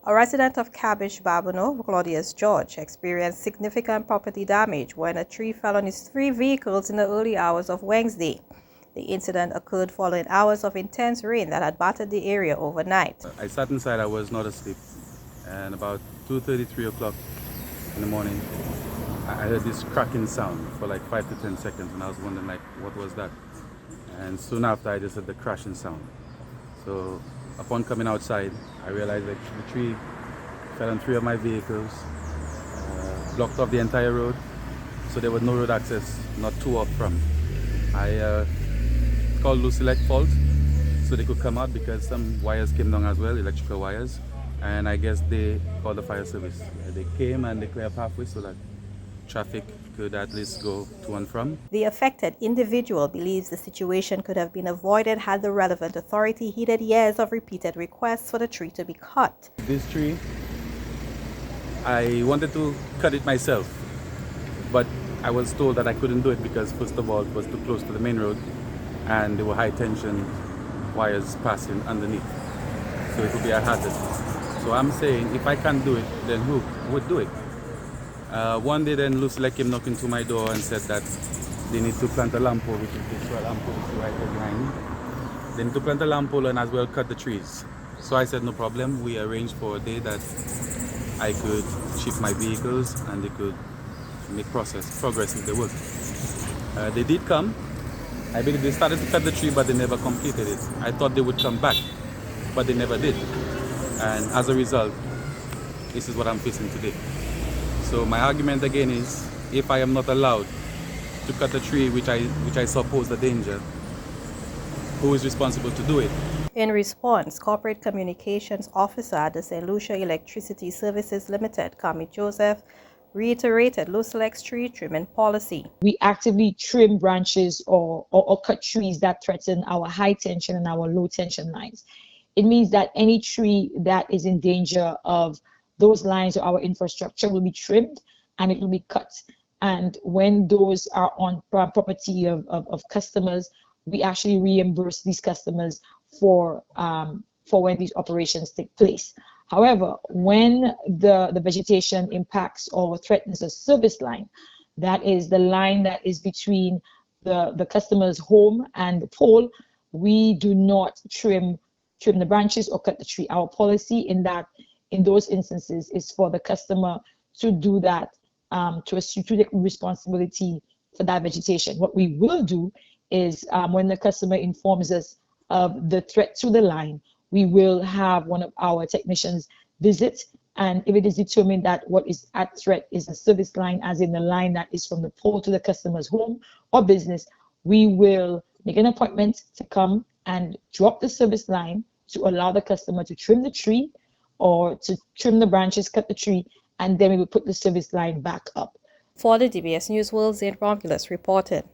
A resident of Cabbage Babono, Claudius George, experienced significant property damage when a tree fell on his 3 vehicles in the early hours of Wednesday. The incident occurred following hours of intense rain that had battered the area overnight. I sat inside, I was not asleep, and about 2:30, 3 o'clock in the morning, I heard this cracking sound for like 5 to 10 seconds, and I was wondering like, what was that? And soon after, I just heard the crashing sound. So upon coming outside, I realized that the tree fell on 3 of my vehicles, blocked off the entire road, so there was no road access, not 2 up from. I called Lucelec fault, so they could come out because some wires came down as well, electrical wires, and I guess they called the fire service. They came and they cleared a pathway so that traffic could at least go to and from. The affected individual believes the situation could have been avoided had the relevant authority heeded years of repeated requests for the tree to be cut. This tree, I wanted to cut it myself, but I was told that I couldn't do it because first of all it was too close to the main road and there were high tension wires passing underneath, so it would be a hazard. So I'm saying if I can't do it, then who would do it? One day then Lucelec came knocking to my door and said that they need to plant a lamp pole, which is this lamp pole right there behind me. They need to plant a lamp pole and as well cut the trees. So I said no problem. We arranged for a day that I could shift my vehicles and they could make progress with the work. They did come. I believe they started to cut the tree, but they never completed it. I thought they would come back, but they never did. And as a result, this is what I'm facing today. So my argument again is, if I am not allowed to cut a tree which I suppose a danger, who is responsible to do it? In response, Corporate Communications Officer at the St. Lucia Electricity Services Limited, Kami Joseph, reiterated Lucelec's tree trimming policy. We actively trim branches or cut trees that threaten our high tension and our low tension lines. It means that any tree that is in danger of those lines or our infrastructure will be trimmed and it will be cut. And when those are on property of customers, we actually reimburse these customers for when these operations take place. However, when the vegetation impacts or threatens a service line, that is the line that is between the customer's home and the pole, we do not trim the branches or cut the tree. Our policy in those instances is for the customer to do that, to take responsibility for that vegetation. What we will do is when the customer informs us of the threat to the line, we will have one of our technicians visit, and if it is determined that what is at threat is a service line, as in the line that is from the pole to the customer's home or business, we will make an appointment to come and drop the service line to allow the customer to trim the tree or to trim the branches, cut the tree, and then we will put the service line back up. For the DBS News World, Zane Romulus reported.